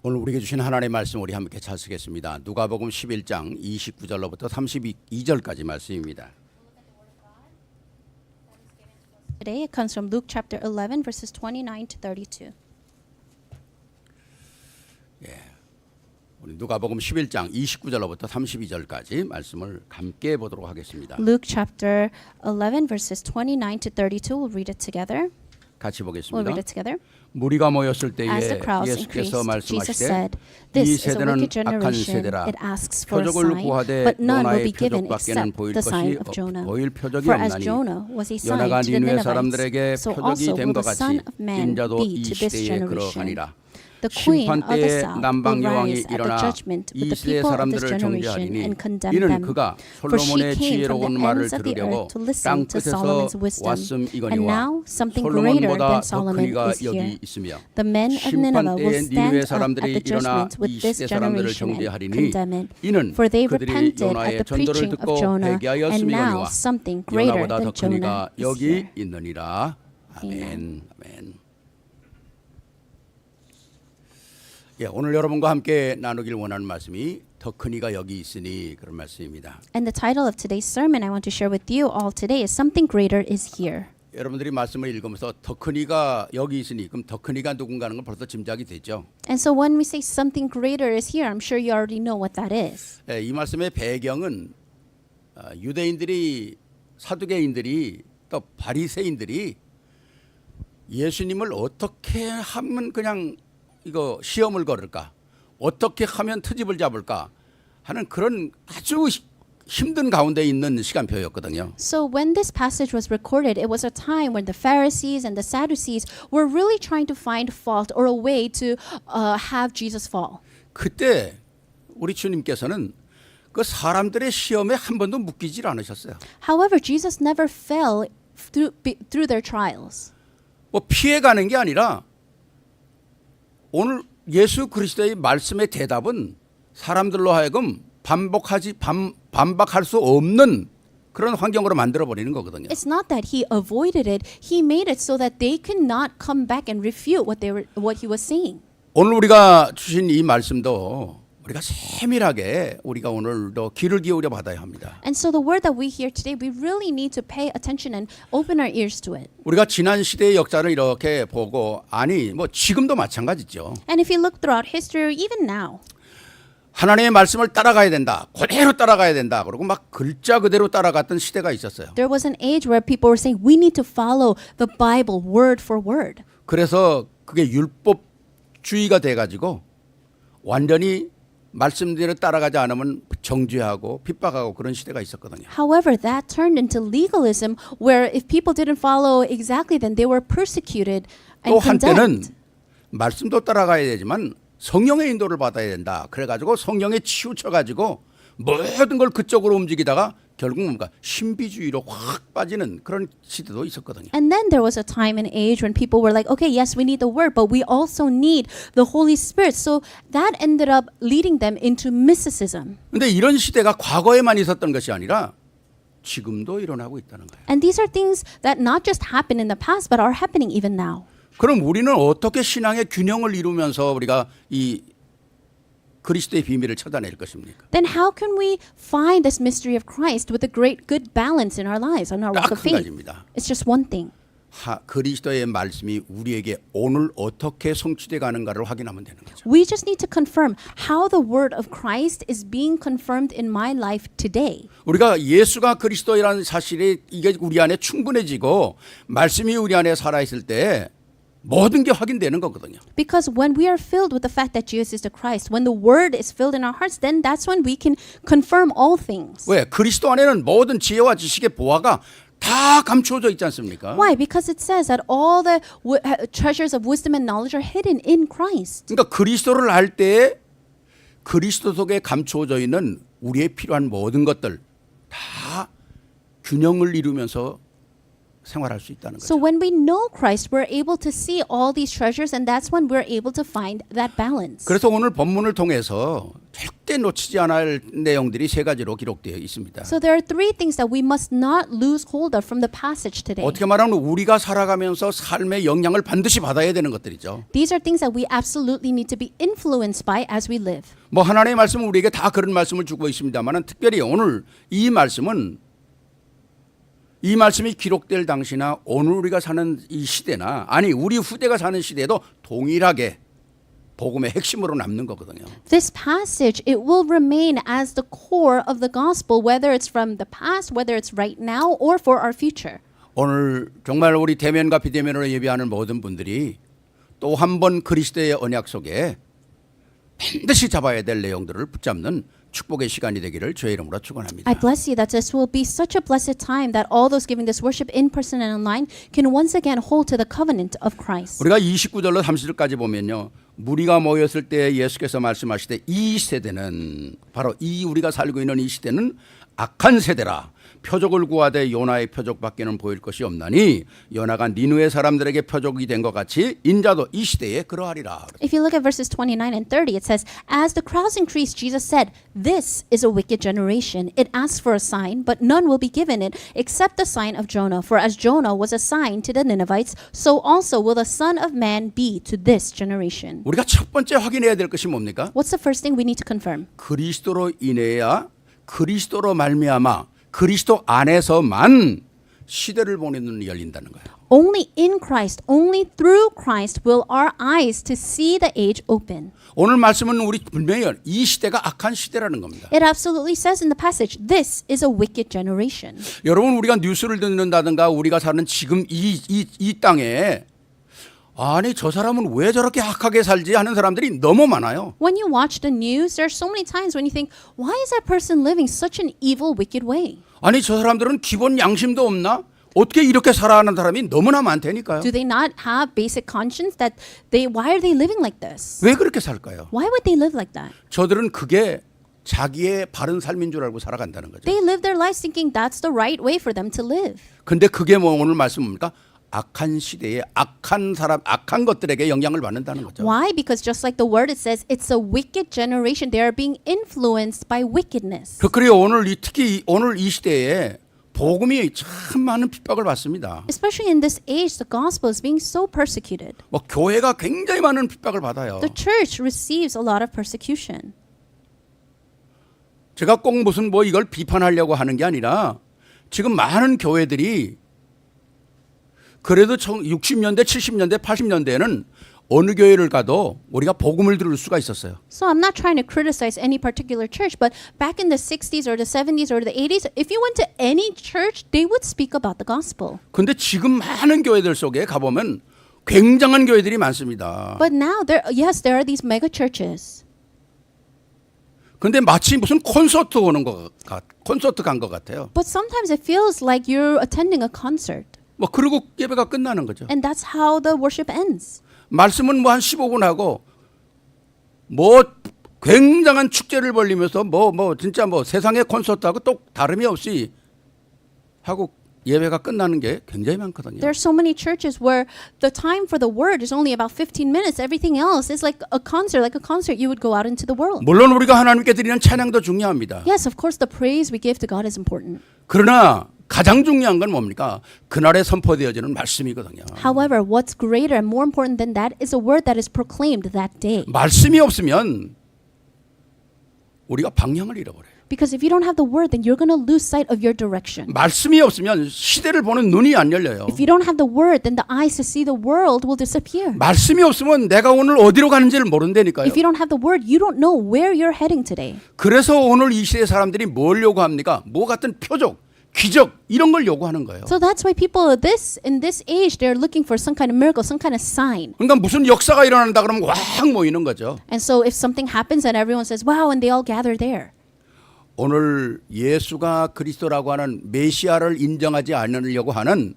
오늘 우리에게 주신 하나님의 말씀 우리 함께 잘 쓰겠습니다. 누가복음 11장 29절로부터 32절까지 말씀입니다. Today it comes from Luke chapter 11 verses 29 to 32. 우리 누가복음 11장 29절로부터 32절까지 말씀을 함께 보도록 하겠습니다. Luke chapter 11 verses 29 to 32. We'll read it together. 같이 We'll 보겠습니다. read it together. 무리가 모였을 As 때에 the crowds 예수께서 increased, Jesus 말씀하시되 said, 이 "This is a 세대는 wicked 악한 generation. 세대라 It asks for a 표적을 sign, 구하되 but none will 요나의 be given 표적밖에는 except 보일 the sign of 것이 Jonah. 보일 표적이 For as 없나니 Jonah was a sign 요나가 to the 니느웨 사람들에게 Ninevites, so 표적이 also will 됨과 the 같이 Son of Man 인자도 be 이 to this 시대에 generation. 그러하니라. The queen 심판 of the 때에 south 남방 will 여왕이 rise at the 일어나 judgment 이 with the 시대 people of this 사람들을 generation 정죄하리니 and condemn 이는 them. 그가 For she 솔로몬의 came from 지혜로운 the 말을 ends of the 들으려고 earth to listen 땅 to 끝에서 Solomon's wisdom. 왔음 And 이거니와 now something greater 솔로몬보다 than 더 Solomon 크기가 is 여기 here. 있으며 The men of 심판 Nineveh will 때에 stand 니느웨 up at 사람들이 the 일어나 judgment 이 with this 시대 사람들을 generation and 정죄하리니 condemn it. 이는 For they 그들이 repented at 요나의 the 전도를 preaching of 듣고 Jonah, and now 회개하였음이거니와 something greater 요나보다 더 than Jonah 크기가 is 여기 here. 있느니라. 아멘. Amen. 아멘. 예, 오늘 여러분과 함께 나누길 원하는 말씀이 더 큰 이가 여기 있으니 그런 말씀입니다. And the title of today's sermon I want to share with you all today is Something Greater is Here. 여러분들이 말씀을 읽으면서 더 큰 이가 여기 있으니 그럼 더 큰 이가 누군가 하는 건 벌써 짐작이 되죠. And so when we say something greater is here, I'm sure you already know what that is. 예, 이 말씀의 배경은 유대인들이 사두개인들이 또 바리새인들이 예수님을 어떻게 하면 그냥 이거 시험을 걸을까? 어떻게 하면 트집을 잡을까? 하는 그런 아주 힘든 가운데 있는 시간표였거든요. So when this passage was recorded, it was a time when the Pharisees and the Sadducees were really trying to find fault or a way to have Jesus fall. 그때 우리 주님께서는 그 사람들의 시험에 한 번도 묶이질 않으셨어요. However, Jesus never fell through their trials. 뭐 피해가는 게 아니라 오늘 예수 그리스도의 말씀의 대답은 사람들로 하여금 반박할 수 없는 그런 환경으로 만들어 버리는 거거든요. It's not that he avoided it; he made it so that they could not come back and refute what he was saying. 오늘 우리가 주신 이 말씀도 우리가 세밀하게 우리가 오늘도 귀를 기울여 받아야 합니다. And so the word that we hear today, we really need to pay attention and open our ears to it. 우리가 지난 시대의 역사를 이렇게 보고 아니 뭐 지금도 마찬가지죠. And if you look throughout history, even now, 하나님의 말씀을 따라가야 된다. 그대로 따라가야 된다. 그러고 막 글자 그대로 따라갔던 시대가 있었어요. there was an age where people were saying we need to follow the Bible word for word. 그래서 그게 율법주의가 돼가지고 완전히 말씀대로 따라가지 않으면 정죄하고 핍박하고 그런 시대가 있었거든요. However, that turned into legalism where if people didn't follow exactly, then they were persecuted and 또 한때는 condemned. 말씀도 따라가야 되지만 성령의 인도를 받아야 된다. 그래가지고 성령에 치우쳐가지고 모든 걸 그쪽으로 움직이다가 결국 뭔가 신비주의로 확 빠지는 그런 시대도 있었거든요. And then there was a time and age when people were like, okay, yes, we need the word, but we also need the Holy Spirit. So that ended up leading them into mysticism. 근데 이런 시대가 과거에만 있었던 것이 아니라 지금도 일어나고 있다는 거예요. And these are things that not just happened in the past, but are happening even now. 그럼 우리는 어떻게 신앙의 균형을 이루면서 우리가 이 그리스도의 비밀을 찾아낼 것입니까? Then how can we find this mystery of Christ with a great good balance in our lives, on our walk 딱 of 한 faith? 가지입니다. It's just one thing. 그리스도의 말씀이 우리에게 오늘 어떻게 성취돼 가는가를 확인하면 되는 거죠. We just need to confirm how the word of Christ is being confirmed in my life today. 우리가 예수가 그리스도라는 사실이 이게 우리 안에 충분해지고 말씀이 우리 안에 살아 있을 때 모든 게 확인되는 거거든요. Because when we are filled with the fact that Jesus is the Christ, when the word is filled in our hearts, then that's when we can confirm all things. 왜? 그리스도 안에는 모든 지혜와 지식의 보화가 다 감추어져 있지 않습니까? Why? Because it says that all the treasures of wisdom and knowledge are hidden in Christ. 그러니까 그리스도를 알 때 그리스도 속에 감추어져 있는 우리의 필요한 모든 것들 다 균형을 이루면서 생활할 수 있다는 So 거죠. when we know Christ, we're able to see all these treasures, and that's when we're able to find that balance. 그래서 오늘 본문을 통해서 절대 놓치지 않아야 할 내용들이 세 가지로 기록되어 있습니다. So there are three things that we must not lose hold of from the passage today. 어떻게 말하면 우리가 살아가면서 삶의 영향을 반드시 받아야 되는 것들이죠. These are things that we absolutely need to be influenced by as we live. 뭐 하나님의 말씀은 우리에게 다 그런 말씀을 주고 있습니다만 특별히 오늘 이 말씀은 이 말씀이 기록될 당시나 오늘 우리가 사는 이 시대나 아니 우리 후대가 사는 시대에도 동일하게 복음의 핵심으로 남는 거거든요. This passage, it will remain as the core of the gospel, whether it's from the past, whether it's right now, or for our future. 오늘 정말 우리 대면과 비대면으로 예배하는 모든 분들이 또 한 번 그리스도의 언약 속에 반드시 잡아야 될 내용들을 붙잡는 축복의 시간이 되기를 주의 이름으로 축원합니다. I bless you that this will be such a blessed time that all those giving this worship in person and online can once again hold to the covenant of Christ. 우리가 29절로 30절까지 보면요. 무리가 모였을 때 예수께서 말씀하시되 이 세대는 바로 이 우리가 살고 있는 이 시대는 악한 세대라. 표적을 구하되 요나의 표적밖에는 보일 것이 없나니 요나가 니느웨 사람들에게 표적이 된 것 같이 인자도 이 시대에 그러하리라. If you look at verses 29 and 30, it says, As the crowds increased, Jesus said, This is a wicked generation. It asks for a sign, but none will be given it except the sign of Jonah. For as Jonah was a sign to the Ninevites, so also will the Son of Man be to this generation. 우리가 첫 번째 확인해야 될 것이 뭡니까? What's the first thing we need to confirm? 그리스도로 인해야 그리스도로 말미암아 그리스도 안에서만 시대를 보는 눈이 열린다는 거예요. Only in Christ, only through Christ will our eyes to see the age open. 오늘 말씀은 우리 분명히 이 시대가 악한 시대라는 겁니다. It absolutely says in the passage, this is a wicked generation. 여러분 우리가 뉴스를 듣는다든가 우리가 사는 지금 이 땅에 아니 저 사람은 왜 저렇게 악하게 살지 하는 사람들이 너무 많아요. When you watch the news, there are so many times when you think, why is that person living such an evil, wicked way? 아니 저 사람들은 기본 양심도 없나? 어떻게 이렇게 살아가는 사람이 너무나 많다니까요. Do they not have basic conscience that why are they living like this? 왜 그렇게 살까요? Why would they live like that? 저들은 그게 자기의 바른 삶인 줄 알고 살아간다는 거죠. They live their lives thinking that's the right way for them to live. 근데 그게 뭐 오늘 말씀 뭡니까? 악한 시대에 악한 사람, 악한 것들에게 영향을 받는다는 거죠. Why? Because just like the word it says, it's a wicked generation. They are being influenced by wickedness. 그래요. 특히 오늘 이 시대에 복음이 참 많은 핍박을 받습니다. Especially in this age, the gospel is being so persecuted. 뭐 교회가 굉장히 많은 핍박을 받아요. The church receives a lot of persecution. 제가 꼭 무슨 뭐 이걸 비판하려고 하는 게 아니라 지금 많은 교회들이 그래도 60년대, 70년대, 80년대에는 어느 교회를 가도 우리가 복음을 들을 수가 있었어요. So I'm not trying to criticize any particular church, but back in the 60s or the 70s or the 80s, if you went to any church, they would speak about the gospel. 근데 지금 많은 교회들 속에 가보면 굉장한 교회들이 많습니다. But now, there are these mega churches. 근데 마치 무슨 콘서트 간 것 같아요. But sometimes it feels like you're attending a concert. 뭐 그리고 예배가 끝나는 거죠. And that's how the worship ends. 말씀은 뭐 한 15분 하고 뭐 굉장한 축제를 벌리면서 진짜 세상의 콘서트하고 또 다름이 없이 하고 예배가 끝나는 게 굉장히 많거든요. There are so many churches where the time for the word is only about 15 minutes. Everything else is like a concert you would go out into the world. 물론 우리가 하나님께 드리는 찬양도 중요합니다. Yes, of course, the praise we give to God is important. 그러나 가장 중요한 건 뭡니까? 그날에 선포되어지는 말씀이거든요. However, what's greater and more important than that is a word that is proclaimed that day. 말씀이 없으면 우리가 방향을 잃어버려요. Because if you don't have the word, then you're going to lose sight of your direction. 말씀이 없으면 시대를 보는 눈이 안 열려요. If you don't have the word, then the eyes to see the world will disappear. 말씀이 없으면 내가 오늘 어디로 가는지를 모른다니까요. If you don't have the word, you don't know where you're heading today. 그래서 오늘 이 시대 사람들이 뭘 요구합니까? 뭐 같은 표적, 기적 이런 걸 요구하는 거예요. So that's why people in this age, they're looking for some kind of miracle, some kind of sign. 그러니까 무슨 역사가 일어난다 그러면 확 모이는 거죠. And so if something happens and everyone says, wow, and they all gather there. 오늘 예수가 그리스도라고 하는 메시아를 인정하지 않으려고 하는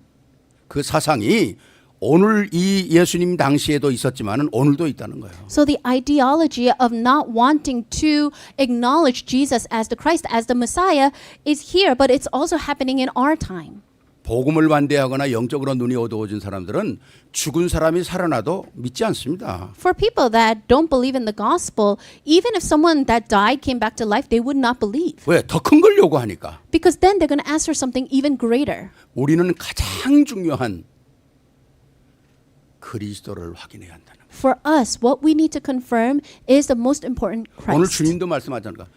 그 사상이 오늘 이 예수님 당시에도 있었지만은 오늘도 있다는 거예요. So the ideology of not wanting to acknowledge Jesus as the Christ, as the Messiah is here, but it's also happening in our time. 복음을 반대하거나 영적으로 눈이 어두워진 사람들은 죽은 사람이 살아나도 믿지 않습니다. For people that don't believe in the gospel, even if someone that died came back to life, they would not believe. 왜? 더 큰 걸 요구하니까. Because then they're going to ask for something even greater. 우리는 가장 중요한 그리스도를 확인해야 한다는 거예요. For us, what we need to confirm is the most important 오늘 Christ. 주님도 말씀하잖아요.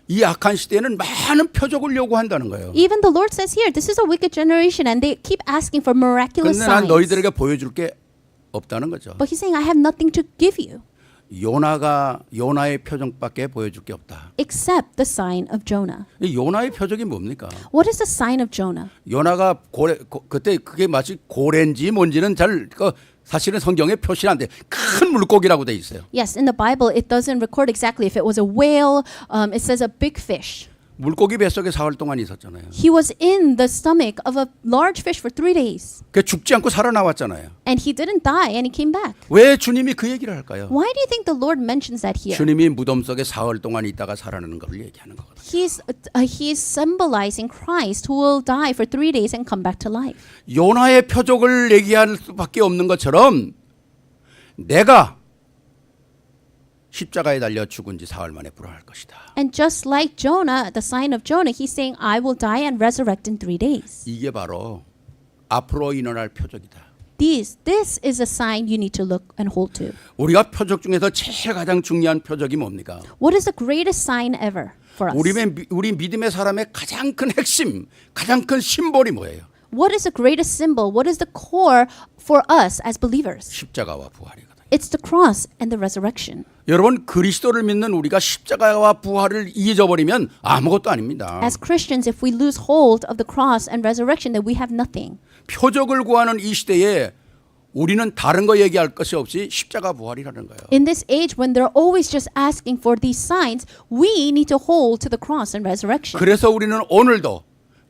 이 악한 시대에는 많은 표적을 요구한다는 거예요. Even the Lord says here, this is a wicked generation, and they keep asking for miraculous 그런데 난 signs. 너희들에게 보여줄 게 없다는 거죠. But he's saying, I have nothing to give you 요나의 표적밖에 보여줄 게 없다. except the sign of Jonah. 이 요나의 표적이 뭡니까? What is the sign of Jonah? 요나가 그때 그게 마치 고래인지 뭔지는 사실은 성경에 표시는 안 돼. 큰 물고기라고 돼 있어요. Yes, in the Bible, it doesn't record exactly if it was a whale. It says a big fish. 물고기 뱃속에 4월 동안 있었잖아요. He was in the stomach of a large fish for 3 days. 그 죽지 않고 살아나왔잖아요. And he didn't die, and he came back. 왜 주님이 그 얘기를 할까요? Why do you think the Lord mentions that here? 주님이 무덤 속에 4월 동안 있다가 살아나는 걸 얘기하는 거거든요. He's symbolizing Christ who will die for 3 days and come back to life. 요나의 표적을 얘기할 수밖에 없는 것처럼 내가 십자가에 달려 죽은 지 4월 만에 부활할 것이다. And just like Jonah, the sign of Jonah, he's saying, I will die and resurrect in 3 days. 이게 바로 앞으로 일어날 표적이다. This is a sign you need to look and hold to. 우리가 표적 중에서 제일 가장 중요한 표적이 뭡니까? What is the greatest sign ever for us? 우리 믿음의 사람의 가장 큰 핵심, 가장 큰 심볼이 뭐예요? What is the greatest symbol? What is the core for us as believers? 십자가와 부활이거든요. It's the cross and the resurrection. 여러분 그리스도를 믿는 우리가 십자가와 부활을 잊어버리면 아무것도 아닙니다. As Christians, if we lose hold of the cross and resurrection, then we have nothing. 표적을 구하는 이 시대에 우리는 다른 거 얘기할 것이 없이 십자가 부활이라는 거예요. In this age, when they're always just asking for these signs, we need to hold to the cross and resurrection. 그래서 우리는 오늘도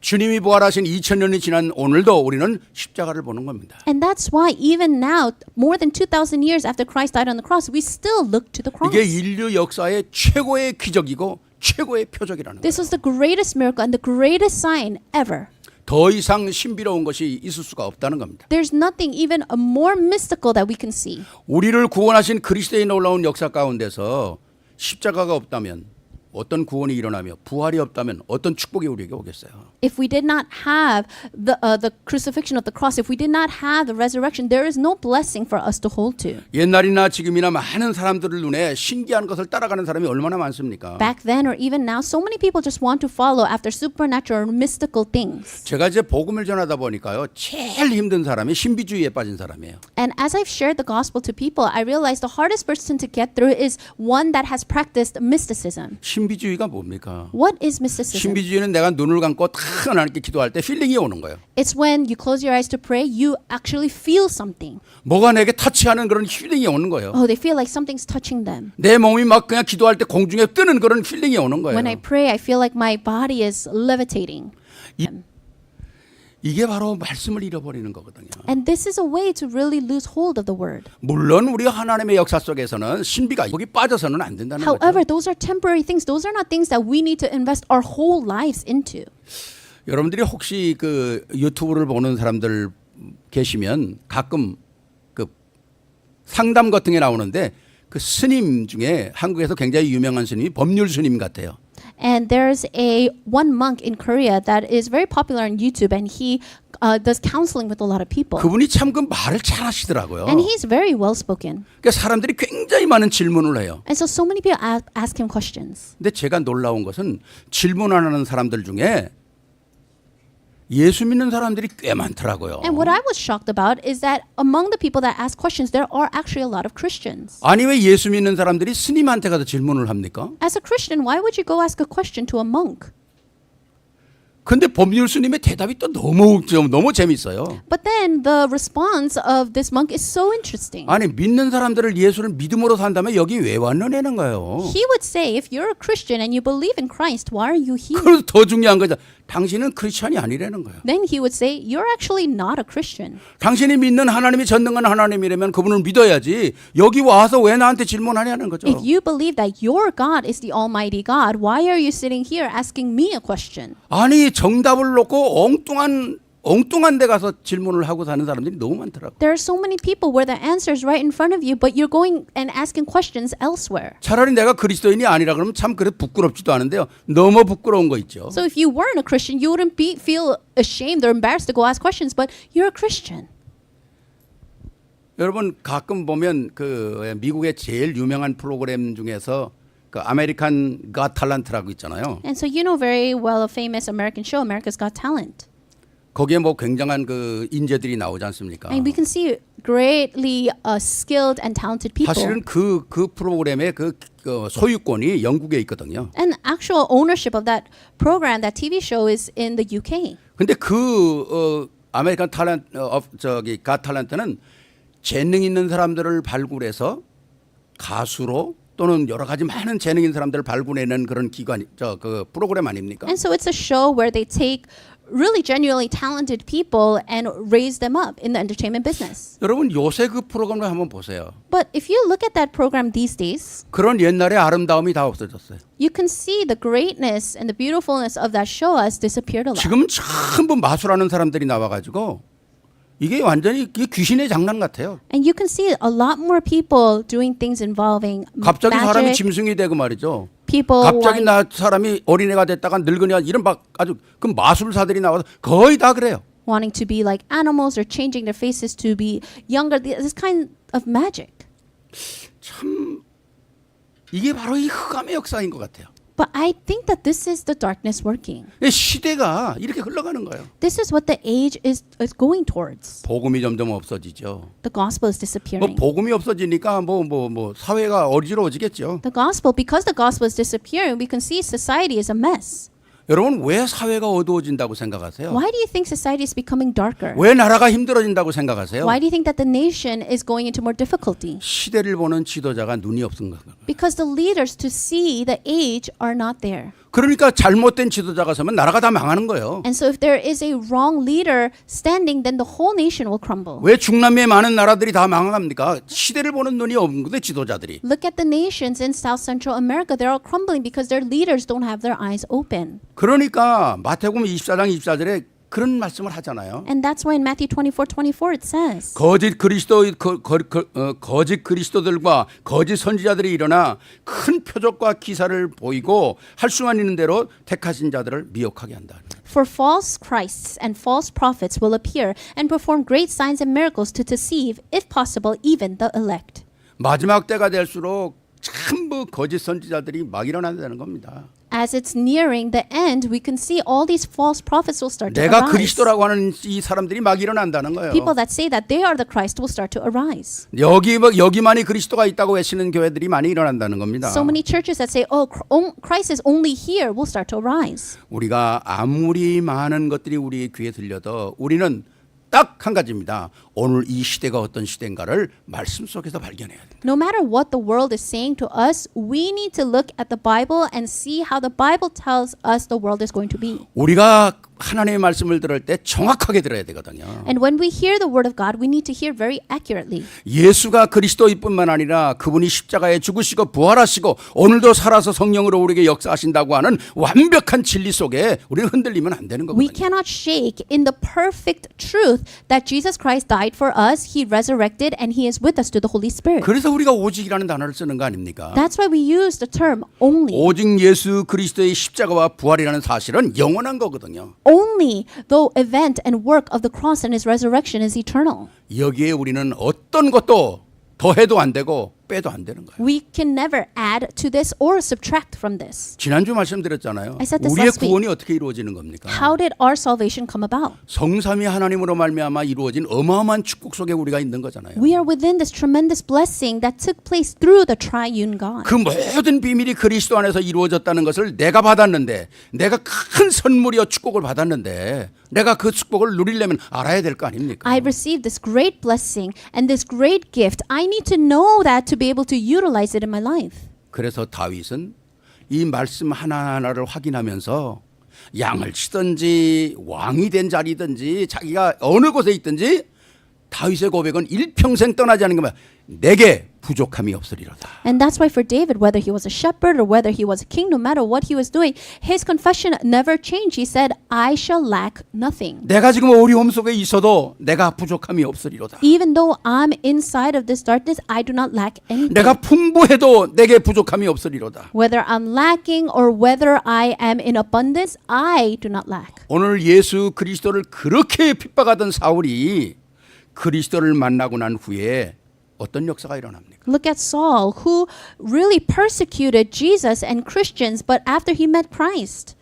주님이 부활하신 2000년이 지난 오늘도 우리는 십자가를 보는 겁니다. And that's why even now, more than 2,000 years after Christ died on the cross, we still look to the cross. 이게 인류 역사의 최고의 기적이고 최고의 표적이라는 This 거예요. was the greatest miracle and the greatest sign ever. 더 이상 신비로운 것이 있을 수가 없다는 겁니다. There's nothing even more mystical that we can see. 우리를 구원하신 그리스도의 놀라운 역사 가운데서 십자가가 없다면 어떤 구원이 일어나며 부활이 없다면 어떤 축복이 우리에게 오겠어요. If we did not have the crucifixion of the cross, if we did not have the resurrection, there is no blessing for us to hold to. 옛날이나 지금이나 많은 사람들을 눈에 신기한 것을 따라가는 사람이 얼마나 많습니까? Back then or even now, so many people just want to follow after supernatural or mystical things. 제가 이제 복음을 전하다 보니까요. 제일 힘든 사람이 신비주의에 빠진 사람이에요. And as I've shared the gospel to people, I realized the hardest person to get through is one that has practiced mysticism. 신비주의가 뭡니까? What is mysticism? 신비주의는 내가 눈을 감고 다 하나님께 기도할 때 필링이 오는 거예요. It's when you close your eyes to pray, you actually feel something. 뭐가 내게 터치하는 그런 필링이 오는 거예요. Oh, they feel like something's touching them. 내 몸이 막 그냥 기도할 때 공중에 뜨는 그런 필링이 오는 거예요. When I pray, I feel like my body is levitating. 이게 바로 말씀을 잃어버리는 거거든요. And this is a way to really lose hold of the word. 물론 우리 하나님의 역사 속에서는 신비가 거기 빠져서는 안 된다는 However, 거죠. those are temporary things. Those are not things that we need to invest our whole lives into. 여러분들이 혹시 그 유튜브를 보는 사람들 계시면 가끔 그 상담 같은 게 나오는데 그 스님 중에 한국에서 굉장히 유명한 스님이 법률 스님 같아요. And there's one monk in Korea that is very popular on YouTube, and he does counseling with a lot of people. 그분이 참 그 말을 잘하시더라고요. And he's very well spoken. 그러니까 사람들이 굉장히 많은 질문을 해요. And so many people ask him questions. 근데 제가 놀라운 것은 질문하는 사람들 중에 예수 믿는 사람들이 꽤 많더라고요. And what I was shocked about is that among the people that ask questions, there are actually a lot of Christians. 아니 왜 예수 믿는 사람들이 스님한테 가서 질문을 합니까? As a Christian, why would you go ask a question to a monk? 근데 법률 스님의 대답이 또 너무 재밌어요. But then the response of this monk is so interesting. 아니 믿는 사람들을 예수를 믿음으로 산다면 여기 왜 왔느냐는 거예요. He would say, if you're a Christian and you believe in Christ, why are you here? 그래서 더 중요한 거죠. 당신은 크리스천이 아니라는 거예요. Then he would say, you're actually not a Christian. 당신이 믿는 하나님이 전능한 하나님이라면 그분을 믿어야지 여기 와서 왜 나한테 질문하냐는 거죠. If you believe that your God is the Almighty God, why are you sitting here asking me a question? 아니 정답을 놓고 엉뚱한 엉뚱한 데 가서 질문을 하고 사는 사람들이 너무 많더라고. There are so many people where the answer is right in front of you, but you're going and asking questions elsewhere. 차라리 내가 그리스도인이 아니라 그러면 참 그래 부끄럽지도 않은데요. 너무 부끄러운 거 있죠. So if you weren't a Christian, you wouldn't feel ashamed or embarrassed to go ask questions, but you're a Christian. 여러분 가끔 보면 그 미국의 제일 유명한 프로그램 중에서 그 아메리칸 got 탤런트라고 있잖아요. And so you know very well a famous American show, America's Got Talent. 거기에 뭐 굉장한 그 인재들이 나오지 않습니까? And we can see greatly skilled and talented people. 사실은 그 프로그램의 그 소유권이 영국에 있거든요. And actual ownership of that program, that TV show, is in the UK. 근데 그 아메리칸 저기 got 탤런트는 재능 있는 사람들을 발굴해서 가수로 또는 여러 가지 많은 재능 있는 사람들을 발굴해내는 그런 기관, 그 프로그램 아닙니까? And so it's a show where they take really genuinely talented people and raise them up in the entertainment business. 여러분 요새 그 프로그램을 한번 보세요. But if you look at that program these days, 그런 옛날의 아름다움이 다 없어졌어요. you can see the greatness and the beautifulness of that show has disappeared a lot. 지금 전부 마술하는 사람들이 나와가지고 이게 완전히 이게 귀신의 장난 같아요. And you can see a lot more people doing things involving 갑자기 사람이 magic, 짐승이 되고 말이죠. people 갑자기 wanting, 사람이 어린애가 됐다가 늙은이가 이런 막 아주 그 마술사들이 나와서 거의 다 그래요. wanting to be like animals or changing their faces to be younger. This kind of magic. 참 이게 바로 이 흑암의 역사인 것 같아요. But I think that this is the darkness working. 시대가 이렇게 흘러가는 거예요. This is what the age is going towards. 복음이 점점 없어지죠. The gospel is 뭐 disappearing. 복음이 없어지니까 뭐 사회가 어지러워지겠죠. The gospel, because the gospel is disappearing, we can see society is a mess. 여러분 왜 사회가 어두워진다고 생각하세요? Why do you think society is becoming darker? 왜 나라가 힘들어진다고 생각하세요? Why do you think that the nation is going into more difficulty? 시대를 보는 지도자가 눈이 없은 거예요. Because the leaders to see the age are not there. 그러니까 잘못된 지도자가 서면 나라가 다 망하는 거예요. And so if there is a wrong leader standing, then the whole nation will crumble. 왜 중남미의 많은 나라들이 다 망합니까? 시대를 보는 눈이 없는 거예요, 지도자들이. Look at the nations in South Central America. They're all crumbling because their leaders don't have their eyes open. 그러니까 마태복음 24장 24절에 그런 말씀을 하잖아요. And that's why in Matthew 24:24 it says, 거짓 그리스도들과 거짓 선지자들이 일어나 큰 표적과 기사를 보이고 할 수만 있는 대로 택하신 자들을 미혹하게 한다. For false Christs and false prophets will appear and perform great signs and miracles to deceive, if possible, even the elect. 마지막 때가 될수록 전부 거짓 선지자들이 막 일어난다는 겁니다. As it's nearing the end, we can see all these false prophets will start to 내가 arise. 그리스도라고 하는 이 사람들이 막 일어난다는 거예요. People that say that they are the Christ will start to arise. 여기만이 그리스도가 있다고 외치는 교회들이 많이 일어난다는 겁니다. So many churches that say, oh, Christ is only here will start to arise. 우리가 아무리 많은 것들이 우리 귀에 들려도 우리는 딱 한 가지입니다. 오늘 이 시대가 어떤 시대인가를 말씀 속에서 발견해야 됩니다. No matter what the world is saying to us, we need to look at the Bible and see how the Bible tells us the world is going to be. 우리가 하나님의 말씀을 들을 때 정확하게 들어야 되거든요. And when we hear the word of God, we need to hear very accurately. 예수가 그리스도이뿐만 아니라 그분이 십자가에 죽으시고 부활하시고 오늘도 살아서 성령으로 우리에게 역사하신다고 하는 완벽한 진리 속에 우리는 흔들리면 안 되는 We 거거든요. cannot shake in the perfect truth that Jesus Christ died for us, He resurrected, and He is with us through the Holy Spirit. 그래서 우리가 오직이라는 단어를 쓰는 거 아닙니까? That's why we use the term only. 오직 예수 그리스도의 십자가와 부활이라는 사실은 영원한 거거든요. Only the event and work of the cross and His resurrection is eternal. 여기에 우리는 어떤 것도 더해도 안 되고 빼도 안 되는 거예요. We can never add to this or subtract from this. 지난주 말씀드렸잖아요. I said this 우리의 last week. 구원이 어떻게 이루어지는 겁니까? How did our salvation come about? 성삼위 하나님으로 말미암아 이루어진 어마어마한 축복 속에 우리가 있는 거잖아요. We are within this tremendous blessing that took place through the triune God. 그 모든 비밀이 그리스도 안에서 이루어졌다는 것을 내가 받았는데 내가 큰 선물이요 축복을 받았는데 내가 그 축복을 누리려면 알아야 될 거 아닙니까? I received this great blessing and this great gift. I need to know that to be able to utilize it in my life. 그래서 다윗은 이 말씀 하나하나를 확인하면서 양을 치든지 왕이 된 자리든지 자기가 어느 곳에 있든지 다윗의 고백은 일평생 떠나지 않은 것만 내게 부족함이 없으리로다. And that's why for David, whether he was a shepherd or whether he was a king, no matter what he was doing, his confession never changed. He said, I shall lack nothing. 내가 지금 어려움 속에 있어도 내가 부족함이 없으리로다. Even though I'm inside of this darkness, I do not lack anything. 내가 풍부해도 내게 부족함이 없으리로다. Whether I'm lacking or whether I am in abundance, I do not lack. 오늘 예수 그리스도를 그렇게 핍박하던 사울이 그리스도를 만나고 난 후에 어떤 역사가 일어납니까? Look at Saul, who really persecuted Jesus and Christians, but after he met Christ.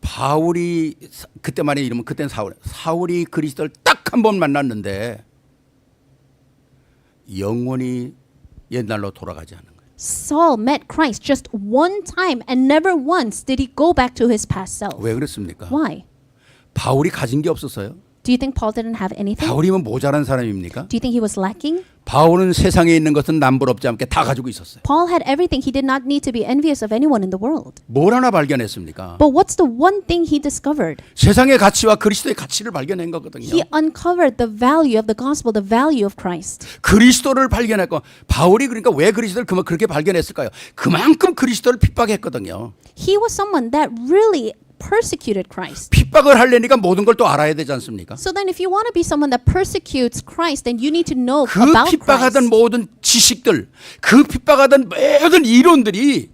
바울이 그때만의 이름은 그때는 사울이 그리스도를 딱 한 번 만났는데 영원히 옛날로 돌아가지 않는 거예요. Saul met Christ just one time and never once did he go back to his past self. 왜 그렇습니까? Why? 바울이 가진 게 없었어요. Do you think Paul didn't have anything? 바울이면 모자란 사람입니까? Do you think he was lacking? 바울은 세상에 있는 것은 남부럽지 않게 다 가지고 있었어요. Paul had everything. He did not need to be envious of anyone in the world. 뭘 하나 발견했습니까? But what's the one thing he discovered? 세상의 가치와 그리스도의 가치를 발견한 거거든요. He uncovered the value of the gospel, the value of Christ. 그리스도를 발견했고 바울이 그러니까 왜 그리스도를 그렇게 발견했을까요? 그만큼 그리스도를 핍박했거든요. He was someone that really persecuted Christ. 핍박을 하려니까 모든 걸 또 알아야 되지 않습니까? So then if you want to be someone that persecutes Christ, then you need to know 그 about 핍박하던 Christ. 모든 지식들, 그 핍박하던 모든 이론들이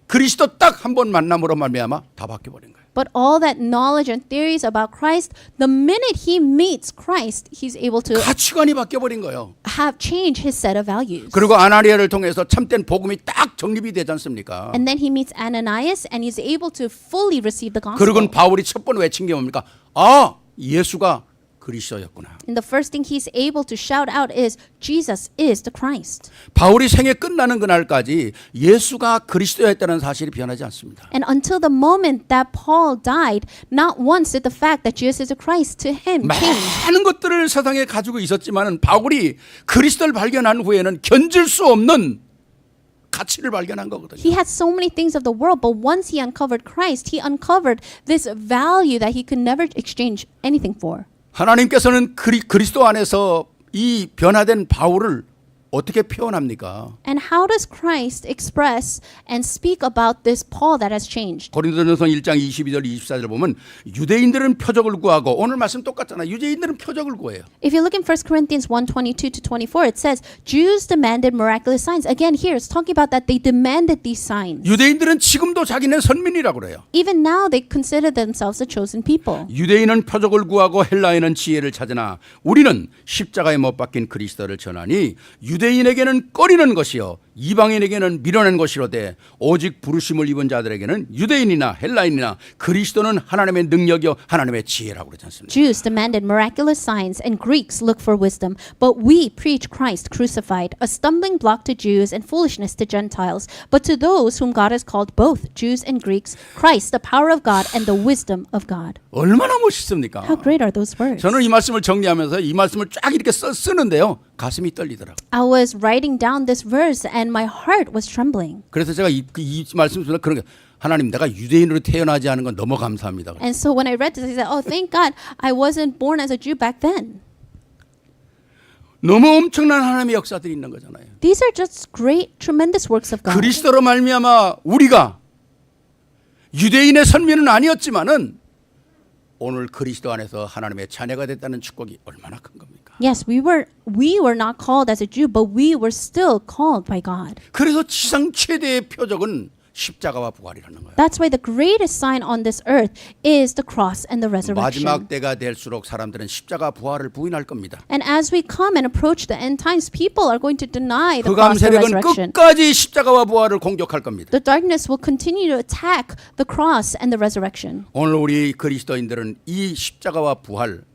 그리스도 딱 한 번 만남으로 말미암아 다 바뀌어버린 거예요. But all that knowledge and theories about Christ, the minute he meets Christ, he's able to 가치관이 바뀌어버린 거예요. have changed his set of values. 그리고 아나니아를 통해서 참된 복음이 딱 정립이 되지 않습니까? And then he meets Ananias and he's able to fully receive the gospel. 그리고 바울이 첫 번 외친 게 뭡니까? 아, 예수가 그리스도였구나. And the first thing he's able to shout out is, Jesus is the Christ. 바울이 생애 끝나는 그날까지 예수가 그리스도였다는 사실이 변하지 않습니다. And until the moment that Paul died, not once did the fact that Jesus is the Christ to him change. 많은 것들을 세상에 가지고 있었지만 바울이 그리스도를 발견한 후에는 견질 수 없는 가치를 발견한 거거든요. He had so many things of the world, but once he uncovered Christ, he uncovered this value that he could never exchange anything for. 하나님께서는 그리스도 안에서 이 변화된 바울을 어떻게 표현합니까? And how does Christ express and speak about this Paul that has changed? 고린도전서 1장 22절 24절 보면 유대인들은 표적을 구하고 오늘 말씀 똑같잖아요. 유대인들은 표적을 구해요. If you look in 1 Corinthians 1:22 to 24, it says, Jews demanded miraculous signs. Again, here it's talking about that they demanded these signs. 유대인들은 지금도 자기는 선민이라고 그래요. Even now, they consider themselves a chosen people. 유대인은 표적을 구하고 헬라인은 지혜를 찾으나 우리는 십자가에 못 박힌 그리스도를 전하니 유대인에게는 꺼리는 것이요 이방인에게는 밀어낸 것이로되 오직 부르심을 입은 자들에게는 유대인이나 헬라인이나 그리스도는 하나님의 능력이요 하나님의 지혜라고 그러지 않습니까? Jews demanded miraculous signs and Greeks looked for wisdom, but we preach Christ crucified, a stumbling block to Jews and foolishness to Gentiles. But to those whom God has called both Jews and Greeks, Christ, the power of God and the wisdom of God. 얼마나 멋있습니까? How great are those words? 저는 이 말씀을 정리하면서 이 말씀을 쫙 이렇게 쓰는데요. 가슴이 떨리더라고요. I was writing down this verse and my heart was trembling. 그래서 제가 이 말씀을 듣는 그런 게 하나님 내가 유대인으로 태어나지 않은 건 너무 감사합니다. And so when I read this, I said, oh, thank God I wasn't born as a Jew back then. 너무 엄청난 하나님의 역사들이 있는 거잖아요. These are just great, tremendous works of God. 그리스도로 말미암아 우리가 유대인의 선민은 아니었지만은 오늘 그리스도 안에서 하나님의 자녀가 됐다는 축복이 얼마나 큰 겁니까? Yes, we were not called as a Jew, but we were still called by God. 그래서 지상 최대의 표적은 십자가와 부활이라는 거예요. That's why the greatest sign on this earth is the cross and the resurrection. 마지막 때가 될수록 사람들은 십자가 부활을 부인할 겁니다. And as we come and approach the end times, people are going to deny the 흑암 cross and 세력은 resurrection. 끝까지 십자가와 부활을 공격할 겁니다. The darkness will continue to attack the cross and the resurrection. 오늘 우리 그리스도인들은 이 십자가와 부활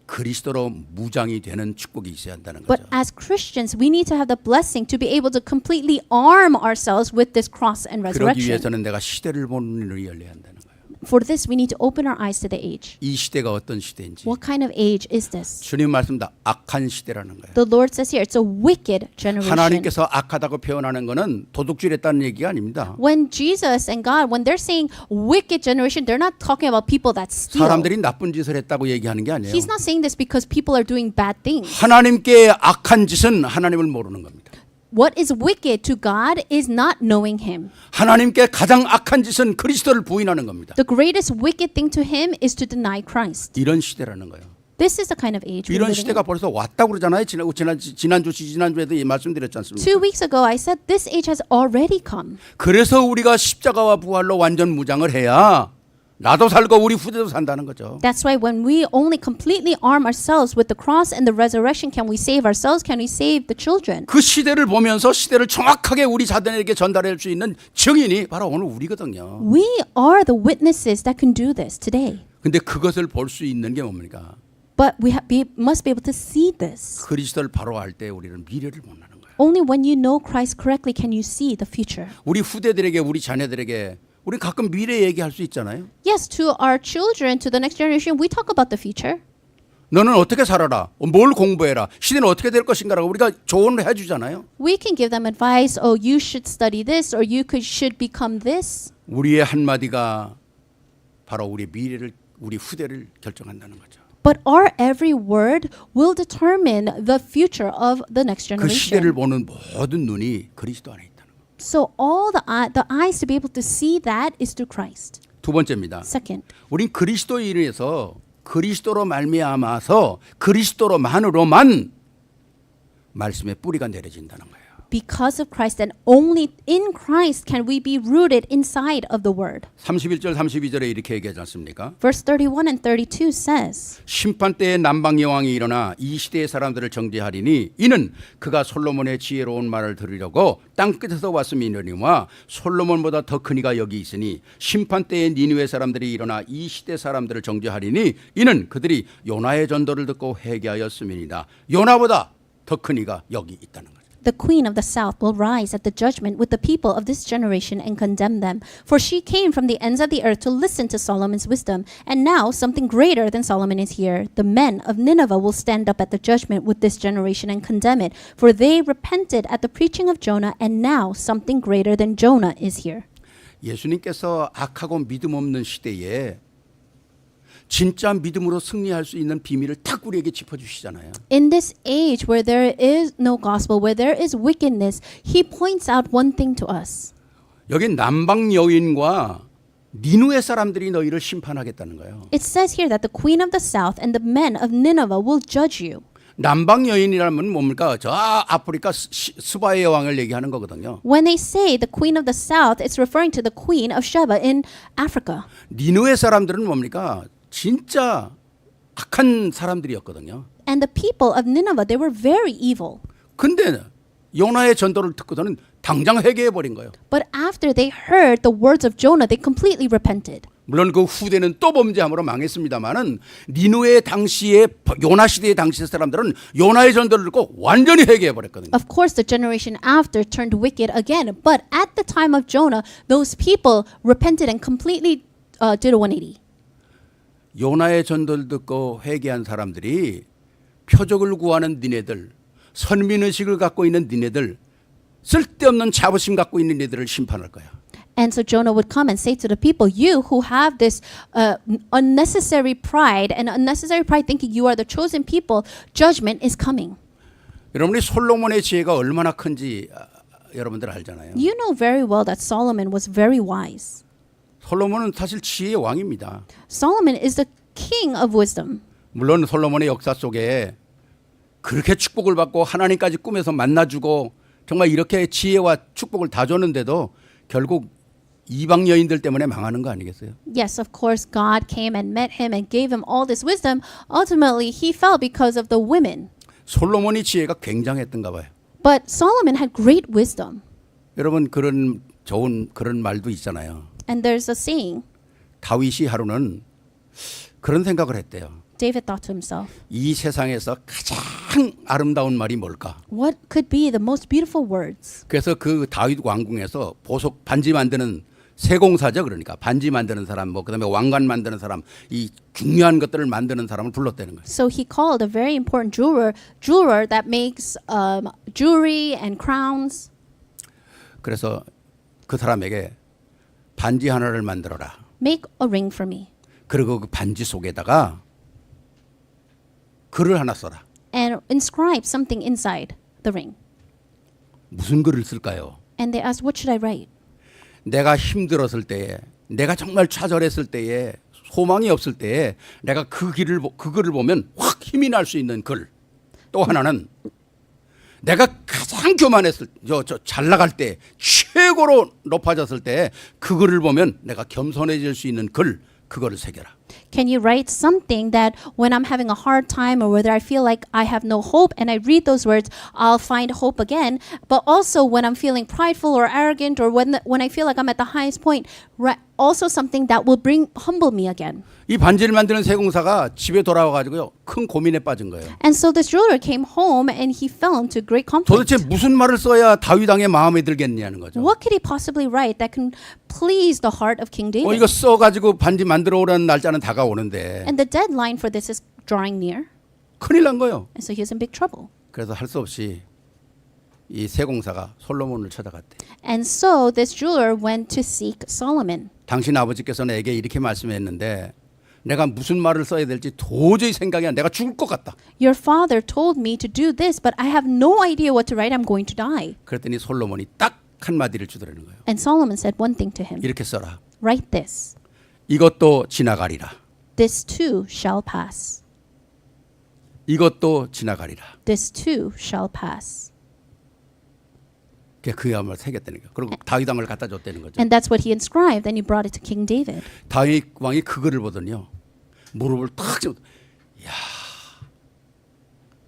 그리스도로 무장이 되는 축복이 있어야 한다는 But 거죠. as Christians, we need to have the blessing to be able to completely arm ourselves with this cross and 그러기 resurrection. 위해서는 내가 시대를 보는 눈이 열려야 한다는 거예요. for this, we need to open our eyes to the age. 이 시대가 어떤 시대인지. What kind of age is this? 주님 말씀다 악한 시대라는 거예요. The Lord says here, it's a wicked generation. 하나님께서 악하다고 표현하는 것은 도둑질했다는 얘기가 아닙니다. When Jesus and God, when they're saying wicked generation, they're not talking about people that steal. 사람들이 나쁜 짓을 했다고 얘기하는 게 아니에요. He's not saying this because people are doing bad things. 하나님께 악한 짓은 하나님을 모르는 겁니다. What is wicked to God is not knowing Him. 하나님께 가장 악한 짓은 그리스도를 부인하는 겁니다. The greatest wicked thing to Him is to deny Christ. 이런 시대라는 거예요. This is the kind of age we're 이런 living 시대가 in. 벌써 왔다고 그러잖아요. 지난주에도 이 말씀드렸지 않습니까? 2 weeks ago, I said this age has already come. 그래서 우리가 십자가와 부활로 완전 무장을 해야 나도 살고 우리 후대도 산다는 거죠. That's why when we only completely arm ourselves with the cross and the resurrection, can we save ourselves? Can we save the children? 그 시대를 보면서 시대를 정확하게 우리 자녀에게 전달할 수 있는 증인이 바로 오늘 우리거든요. We are the witnesses that can do this today. 근데 그것을 볼 수 있는 게 뭡니까? But we must be able to see this. 그리스도를 바로 알 때 우리는 미래를 못 나는 거예요. Only when you know Christ correctly can you see the future. 우리 후대들에게 우리 자녀들에게 우리 가끔 미래 얘기할 수 있잖아요. Yes, to our children, to the next generation, we talk about the future. 너는 어떻게 살아라. 뭘 공부해라. 시대는 어떻게 될 것인가라고 우리가 조언을 해주잖아요. We can give them advice. Oh, you should study this, or you should become this. 우리의 한마디가 바로 우리 미래를 우리 후대를 결정한다는 거죠. But our every word will determine the future of the next 그 시대를 generation. 보는 모든 눈이 그리스도 안에 있다는 거예요. So all the eyes to be able to see that is through Christ. 두 번째입니다. Second, 우린 그리스도인에서 그리스도로 말미암아서 그리스도로만으로만 말씀의 뿌리가 내려진다는 거예요. because of Christ and only in Christ can we be rooted inside of the word. 31절 32절에 이렇게 얘기하지 않습니까? Verse 31 and 32 says, 심판 때에 남방 여왕이 일어나 이 시대의 사람들을 정죄하리니 이는 그가 솔로몬의 지혜로운 말을 들으려고 땅 끝에서 왔음이니와 솔로몬보다 더 큰 이가 여기 있으니 심판 때에 니느웨 사람들이 일어나 이 시대 사람들을 정죄하리니 이는 그들이 요나의 전도를 듣고 회개하였음이니이다. 요나보다 더 큰 이가 여기 있다는 거죠. The queen of the south will rise at the judgment with the people of this generation and condemn them. For she came from the ends of the earth to listen to Solomon's wisdom. And now something greater than Solomon is here. The men of Nineveh will stand up at the judgment with this generation and condemn it. For they repented at the preaching of Jonah, and now something greater than Jonah is here. 예수님께서 악하고 믿음 없는 시대에 진짜 믿음으로 승리할 수 있는 비밀을 딱 우리에게 짚어주시잖아요. In this age where there is no gospel, where there is wickedness, he points out one thing to us. 여기 남방 여인과 니누의 사람들이 너희를 심판하겠다는 거예요. It says here that the queen of the south and the men of Nineveh will judge you. 남방 여인이라면 뭡니까? 저 아프리카 스바의 여왕을 얘기하는 거거든요. When they say the queen of the south, it's referring to the queen of Sheba in Africa. 니누의 사람들은 뭡니까? 진짜 악한 사람들이었거든요. And the people of Nineveh, they were very evil. 근데 요나의 전도를 듣고서는 당장 회개해 버린 거예요. But after they heard the words of Jonah, they completely repented. 물론 그 후대는 또 범죄함으로 망했습니다만은 니누의 당시에 요나 시대의 당시 사람들은 요나의 전도를 듣고 완전히 회개해 버렸거든요. Of course, the generation after turned wicked again. But at the time of Jonah, those people repented and completely did a 180. 요나의 전도를 듣고 회개한 사람들이 표적을 구하는 니네들, 선민의식을 갖고 있는 니네들, 쓸데없는 자부심 갖고 있는 니네들을 심판할 거야. And so Jonah would come and say to the people, you who have this unnecessary pride and unnecessary pride thinking you are the chosen people, judgment is coming. 여러분이 솔로몬의 지혜가 얼마나 큰지 여러분들 알잖아요. You know very well that Solomon was very wise. 솔로몬은 사실 지혜의 왕입니다. Solomon is the king of wisdom. 물론 솔로몬의 역사 속에 그렇게 축복을 받고 하나님까지 꿈에서 만나주고 정말 이렇게 지혜와 축복을 다 줬는데도 결국 이방 여인들 때문에 망하는 거 아니겠어요? Yes, of course, God came and met him and gave him all this wisdom. Ultimately, he fell because of the women. 솔로몬의 지혜가 굉장했던가 봐요. But Solomon had great wisdom. 여러분 그런 좋은 그런 말도 있잖아요. And there's a saying, 다윗이 하루는 그런 생각을 했대요. David thought to himself, 이 세상에서 가장 아름다운 말이 뭘까? what could be the most beautiful words? 그래서 그 다윗 왕궁에서 보석 반지 만드는 세공사죠. 그러니까 반지 만드는 사람, 뭐 그다음에 왕관 만드는 사람, 이 중요한 것들을 만드는 사람을 불렀다는 거예요. So he called a very important jeweler that makes jewelry and crowns. 그래서 그 사람에게 반지 하나를 만들어라. Make a ring for me 그리고 그 반지 속에다가 글을 하나 써라. and inscribe something inside the ring. 무슨 글을 쓸까요? And they asked, what should I write? 내가 힘들었을 때에, 내가 정말 좌절했을 때에, 소망이 없을 때에 내가 그 글을 보면 확 힘이 날 수 있는 글. 또 하나는 내가 가장 교만했을 잘 나갈 때 최고로 높아졌을 때 그 글을 보면 내가 겸손해질 수 있는 글, 그거를 새겨라. Can you write something that when I'm having a hard time or whether I feel like I have no hope and I read those words, I'll find hope again. But also when I'm feeling prideful or arrogant or when I feel like I'm at the highest point, also something that will humble me again. 이 반지를 만드는 세공사가 집에 돌아와 가지고요. 큰 고민에 빠진 거예요. And so this jeweler came home and he fell into great conflict. 도대체 무슨 말을 써야 다윗 왕의 마음에 들겠냐는 거죠. What could he possibly write that can please the heart of King David? 이거 써 가지고 반지 만들어 오라는 날짜는 다가오는데 And the deadline for this is drawing near. 큰일 난 거예요. And so he was in big trouble. 그래서 할 수 없이 이 세공사가 솔로몬을 찾아갔대. And so this jeweler went to seek Solomon. 당신 아버지께서는 내게 이렇게 말씀했는데 내가 무슨 말을 써야 될지 도저히 생각이 안 나. 내가 죽을 것 같다. Your father told me to do this, but I have no idea what to write. I'm going to die. 그랬더니 솔로몬이 딱 한마디를 주더라는 거예요. And Solomon said one thing to him. 이렇게 써라. Write this. 이것도 지나가리라. This too shall pass. 이것도 지나가리라. This too shall pass. 그야말로 새겼다는 거예요. 그리고 다윗 왕을 갖다 줬다는 거죠. And that's what he inscribed. Then he brought it to King David. 다윗 왕이 그 글을 보더니요. 무릎을 탁 쥐고 야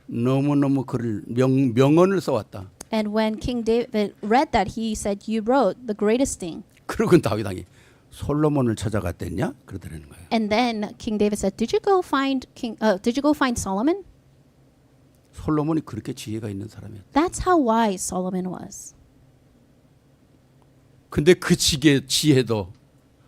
너무너무 글을 명언을 써왔다. And when King David read that, he said, you wrote the greatest thing. 그러고 다윗 왕이 솔로몬을 찾아갔댔냐? 그러더라는 거예요. And then King David said, did you go find Solomon? 솔로몬이 그렇게 지혜가 있는 사람이었다. That's how wise Solomon was. 근데 그 지혜도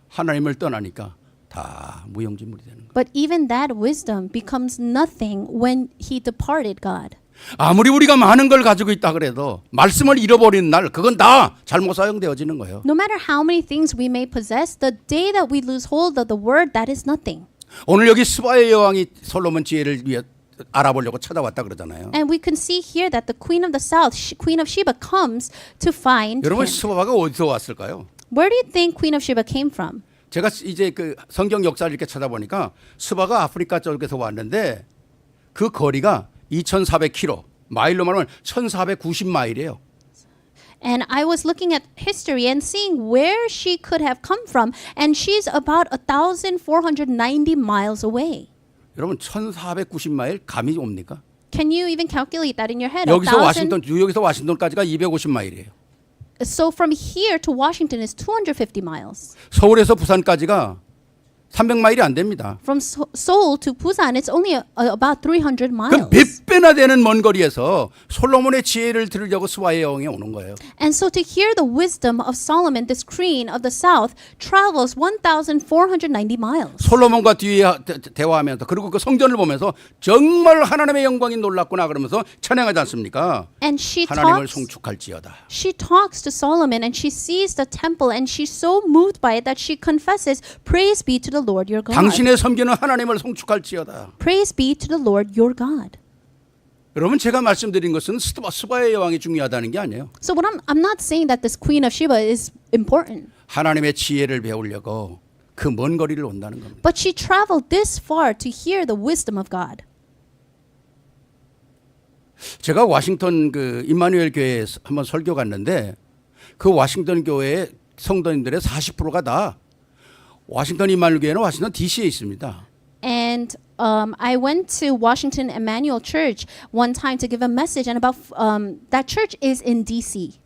하나님을 떠나니까 다 무용지물이 되는 거예요. But even that wisdom becomes nothing when he departed God. 아무리 우리가 많은 걸 가지고 있다 그래도 말씀을 잃어버리는 날 그건 다 잘못 사용되어지는 거예요. No matter how many things we may possess, the day that we lose hold of the word, that is nothing. 오늘 여기 스바의 여왕이 솔로몬 지혜를 위해 알아보려고 찾아왔다 그러잖아요. And we can see here that the queen of the south, Queen of Sheba, comes to find 여러분 him. 스바가 어디서 왔을까요? Where do you think Queen of Sheba came from? 제가 이제 그 성경 역사를 이렇게 찾아보니까 스바가 아프리카 쪽에서 왔는데 그 거리가 2,400km, 마일로 말하면 1,490마일이에요. And I was looking at history and seeing where she could have come from, and she's about 1,490 miles away. 여러분 1,490마일 감이 옵니까? Can you even calculate that in your head? 여기서 와싱턴, 뉴욕에서 와싱턴까지가 250마일이에요. So from here to Washington is 250 miles. 서울에서 부산까지가 300마일이 안 됩니다. From Seoul to Busan, it's only about 300 그럼 miles. 몇 배나 되는 먼 거리에서 솔로몬의 지혜를 들으려고 스바의 여왕이 오는 거예요. And so to hear the wisdom of Solomon, this queen of the south, travels 1,490 miles. 솔로몬과 뒤에 대화하면서 그리고 그 성전을 보면서 정말 하나님의 영광이 놀랍구나 그러면서 찬양하지 않습니까? And she 하나님을 talks, 송축할지어다. she talks to Solomon and she sees the temple and she's so moved by it that she confesses, praise be to the Lord your God. 당신의 섬기는 하나님을 송축할지어다. Praise be to the Lord your God. 여러분 제가 말씀드린 것은 스바의 여왕이 중요하다는 게 아니에요. So what I'm not saying that this queen of Sheba is important. 하나님의 지혜를 배우려고 그 먼 거리를 온다는 겁니다. But she traveled this far to hear the wisdom of God. 제가 워싱턴 그 임마누엘 교회에 한번 설교 갔는데 그 워싱턴 교회의 성도님들의 40%가 다 워싱턴 임마누엘 교회는 워싱턴 DC에 있습니다. And I went to Washington Emmanuel Church one time to give a message, and about that church is in D.C.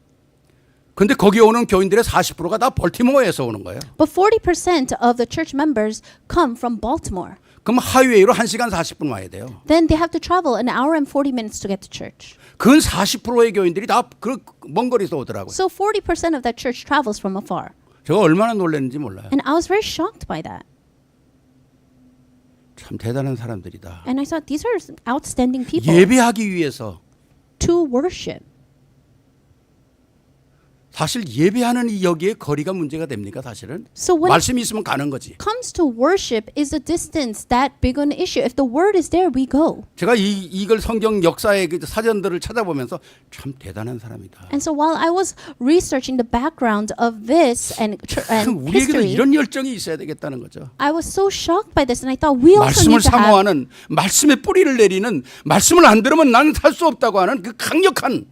근데 거기 오는 교인들의 40%가 다 벌티모어에서 오는 거예요. But 40% of the church members come from Baltimore. 그럼 하이웨이로 1시간 40분 와야 돼요. Then they have to travel an hour and 40 minutes to get to church. 그 40%의 교인들이 다 그 먼 거리에서 오더라고요. So 40% of that church travels from afar. 제가 얼마나 놀랐는지 몰라요. And I was very shocked by that. 참 대단한 사람들이다. And I thought, these are outstanding people 예배하기 위해서 to worship. 사실 예배하는 이 여기에 거리가 문제가 됩니까? 사실은 So when 말씀이 있으면 가는 거지. comes to worship, is the distance that big an issue? If the word is there, we go. 제가 이걸 성경 역사의 그 사전들을 찾아보면서 참 대단한 사람이다. And so while I was researching the background of this and 우리에게도 history, 이런 열정이 있어야 되겠다는 거죠. I was so shocked by this, and I thought we also 말씀을 need to have. 사모하는 말씀의 뿌리를 내리는 말씀을 안 들으면 나는 살 수 없다고 하는 그 강력한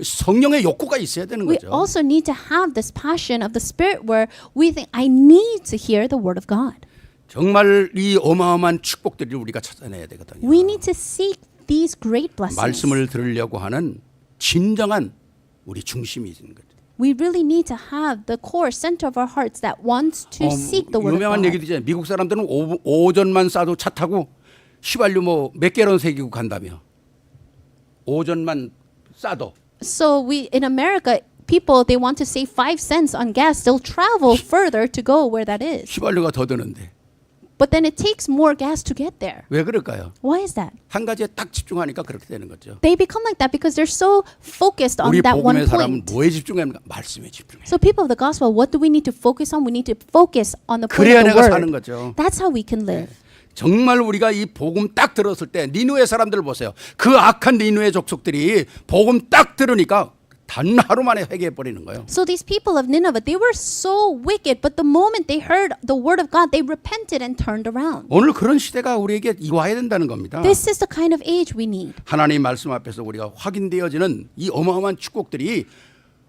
성령의 욕구가 있어야 되는 We 거죠. also need to have this passion of the Spirit where we think, I need to hear the word of God. 정말 이 어마어마한 축복들을 우리가 찾아내야 되거든요. We need to seek these great blessings. 말씀을 들으려고 하는 진정한 우리 중심이 있는 거죠. We really need to have the core center of our hearts that wants to seek the word of 유명한 God. 얘기도 있잖아요. 미국 사람들은 오전만 싸도 차 타고 휘발유 뭐 몇 개론 새기고 간다며. 오전만 싸도. So we in America, people they want to save 5 cents on gas. They'll travel further to go where that is. 휘발유가 더 드는데. But then it takes more gas to get there. 왜 그럴까요? Why is that? 한 가지에 딱 집중하니까 그렇게 되는 거죠. They become like that because they're so focused on 우리 that one 복음의 사람은 point. 뭐에 집중합니까? 말씀에 집중해요. So people of the gospel, what do we need to focus on? We need to focus on the point 그래야 of the 내가 사는 word. 거죠. That's how we can live. 정말 우리가 이 복음 딱 들었을 때 니누의 사람들 보세요. 그 악한 니누의 족속들이 복음 딱 들으니까 단 하루 만에 회개해 버리는 거예요. So these people of Nineveh, they were so wicked, but the moment they heard the word of God, they repented and turned around. 오늘 그런 시대가 우리에게 와야 된다는 겁니다. This is the kind of age we need. 하나님 말씀 앞에서 우리가 확인되어지는 이 어마어마한 축복들이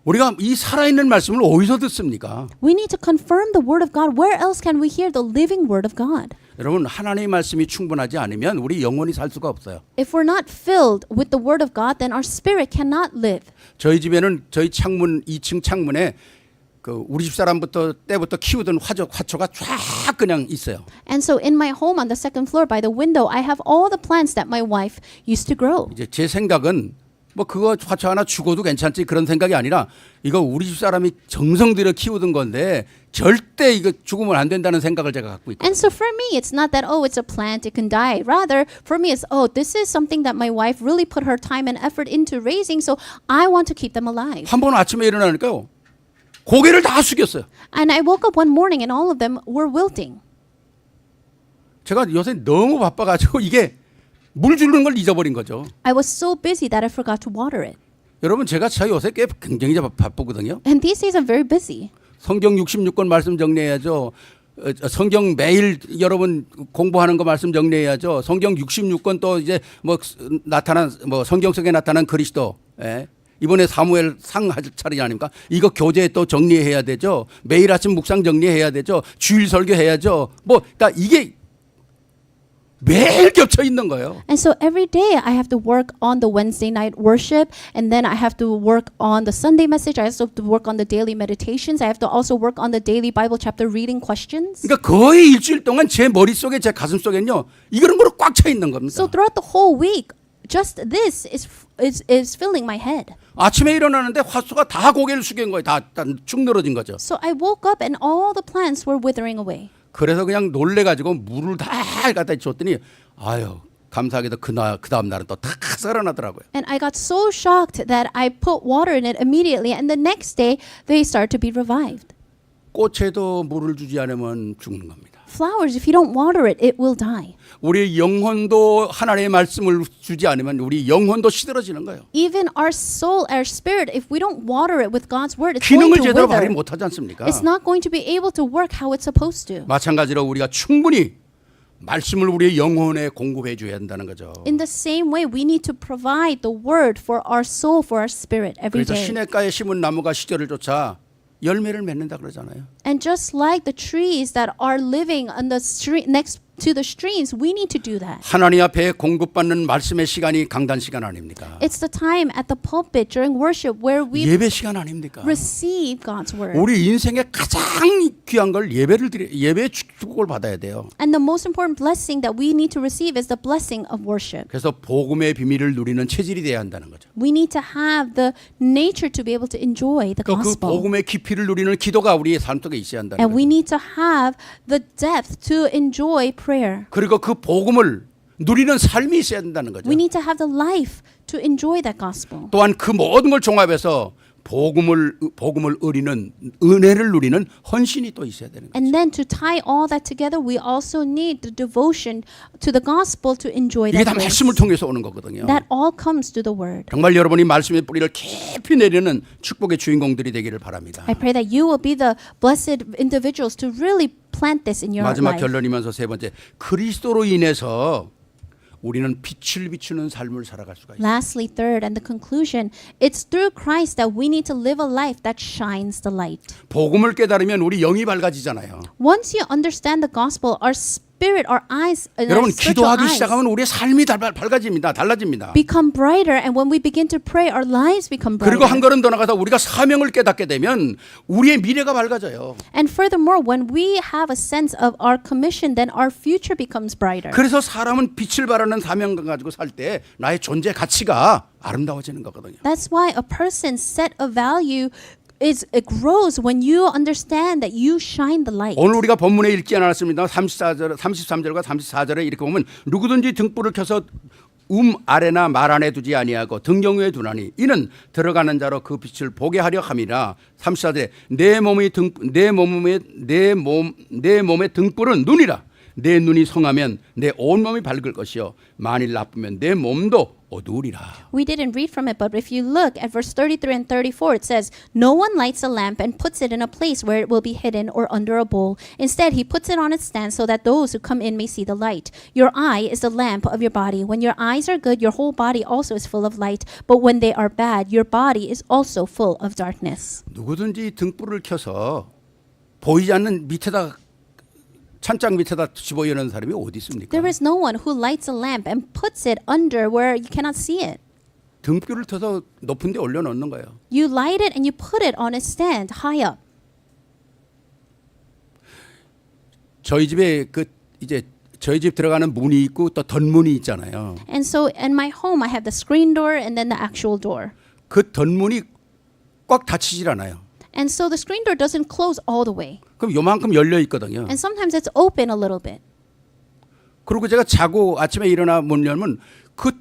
우리가 이 살아있는 말씀을 어디서 듣습니까? We need to confirm the word of God. Where else can we hear the living word of God? 여러분 하나님의 말씀이 충분하지 않으면 우리 영혼이 살 수가 없어요. If we're not filled with the word of God, then our spirit cannot live. 저희 집에는 저희 창문 2층 창문에 그 우리 집 사람부터 때부터 키우던 화초가 쫙 그냥 있어요. And so in my home on the second floor by the window, I have all the plants that my wife used to grow. 이제 제 생각은 뭐 그거 화초 하나 죽어도 괜찮지 그런 생각이 아니라 이거 우리 집 사람이 정성 들여 키우던 건데 절대 이거 죽으면 안 된다는 생각을 제가 갖고 있고. And so for me, it's not that, oh, it's a plant, it can die. Rather, for me, it's, oh, this is something that my wife really put her time and effort into raising, so I want to keep them alive. 한 번 아침에 일어나니까요. 고개를 다 숙였어요. And I woke up one morning and all of them were wilting. 제가 요새 너무 바빠가지고 이게 물 주는 걸 잊어버린 거죠. I was so busy that I forgot to water it. 여러분 제가 요새 꽤 굉장히 바쁘거든요. And these days I'm very busy. 성경 66권 말씀 정리해야죠. 성경 매일 여러분 공부하는 거 말씀 정리해야죠. 성경 66권 또 이제 뭐 나타난 뭐 성경 속에 나타난 그리스도. 예. 이번에 사무엘 상 할 차례 아닙니까? 이거 교재 또 정리해야 되죠. 매일 아침 묵상 정리해야 되죠. 주일 설교해야죠. 뭐 그러니까 이게 매일 겹쳐 있는 거예요. And so every day I have to work on the Wednesday night worship, and then I have to work on the Sunday message. I also have to work on the daily meditations. I have to also work on the daily Bible chapter reading questions. 그러니까 거의 일주일 동안 제 머릿속에 제 가슴속에는요. 이런 거로 꽉 차 있는 겁니다. So throughout the whole week, just this is filling my head. 아침에 일어나는데 화초가 다 고개를 숙인 거예요. 다 축 늘어진 거죠. So I woke up and all the plants were withering away. 그래서 그냥 놀래가지고 물을 다 갖다 줬더니 아유 감사하게도 그 다음 날은 또 다 살아나더라고요. And I got so shocked that I put water in it immediately, and the next day they start to be revived. 꽃에도 물을 주지 않으면 죽는 겁니다. Flowers, if you don't water it, it will die. 우리 영혼도 하나님의 말씀을 주지 않으면 우리 영혼도 시들어지는 거예요. Even our soul, our spirit, if we don't water it with God's word, it's going 기능을 to 제대로 발휘 wither. 못하지 않습니까? It's not going to be able to work how it's supposed to. 마찬가지로 우리가 충분히 말씀을 우리의 영혼에 공급해 줘야 한다는 거죠. In the same way, we need to provide the word for our soul, for our spirit every 그래서 day. 시냇가에 심은 나무가 시절을 쫓아 열매를 맺는다 그러잖아요. And just like the trees that are living on the street next to the streams, we need to do that. 하나님 앞에 공급받는 말씀의 시간이 강단 시간 아닙니까? It's the time at the pulpit during worship where we 예배 시간 아닙니까? receive God's word. 우리 인생의 가장 귀한 걸 예배의 축복을 받아야 돼요. And the most important blessing that we need to receive is the blessing of worship. 그래서 복음의 비밀을 누리는 체질이 돼야 한다는 거죠. We need to have the nature to be able to enjoy the 또 그 gospel. 복음의 깊이를 누리는 기도가 우리의 삶 속에 있어야 한다는 And we 거죠. need to have the depth to enjoy prayer. 그리고 그 복음을 누리는 삶이 있어야 된다는 거죠. We need to have the life to enjoy that gospel. 또한 그 모든 걸 종합해서 복음을 누리는 은혜를 누리는 헌신이 또 있어야 되는 거죠. And then to tie all that together, we also need the devotion to the gospel to enjoy 이게 that 다 grace. 말씀을 통해서 오는 거거든요. That all comes through the word. 정말 여러분이 말씀의 뿌리를 깊이 내리는 축복의 주인공들이 되기를 바랍니다. I pray that you will be the blessed individuals to really plant this in your 마지막 life. 결론이면서 세 번째, 그리스도로 인해서 우리는 빛을 비추는 삶을 살아갈 수가 있어요. Lastly, third, and the conclusion, it's through Christ that we need to live a life that shines the light. 복음을 깨달으면 우리 영이 밝아지잖아요. Once you understand the gospel, our spirit, our eyes, and our 여러분 spiritual 기도하기 eyes 시작하면 우리의 삶이 밝아집니다. 달라집니다. become brighter, and when we begin to pray, our lives become 그리고 한 brighter. 걸음 더 나가서 우리가 사명을 깨닫게 되면 우리의 미래가 밝아져요. And furthermore, when we have a sense of our commission, then our future becomes brighter. 그래서 사람은 빛을 발하는 사명감 가지고 살 때 나의 존재 가치가 아름다워지는 거거든요. That's why a person's set of value it grows when you understand that you shine the light. 오늘 우리가 본문에 읽지 않았습니다. 33절과 34절에 이렇게 보면 누구든지 등불을 켜서 아래나 말 안에 두지 아니하고 등경 위에 두나니 이는 들어가는 자로 그 빛을 보게 하려 함이라. 34절에 내 몸의 등불은 눈이라. 내 눈이 성하면 내 온몸이 밝을 것이요 만일 나쁘면 내 몸도 어두우리라. We didn't read from it, but if you look at verse 33 and 34, it says, "No one lights a lamp and puts it in a place where it will be hidden or under a bowl. Instead, he puts it on its stand so that those who come in may see the light. Your eye is the lamp of your body. When your eyes are good, your whole body also is full of light. But when they are bad, your body is also full of darkness." 누구든지 등불을 켜서 보이지 않는 밑에다 찬장 밑에다 집어넣는 사람이 어디 있습니까? There is no one who lights a lamp and puts it under where you cannot see it. 등불을 켜서 높은 데 올려놓는 거예요. You light it and you put it on a stand high up. 저희 집에 저희 집 들어가는 문이 있고 또 덧문이 있잖아요. And so in my home, I have the screen door and then the actual door. 그 덧문이 꽉 닫히질 않아요. And so the screen door doesn't close all the way. 그럼 요만큼 열려 있거든요. And sometimes it's open a little bit. 그리고 제가 자고 아침에 일어나 문 열면 그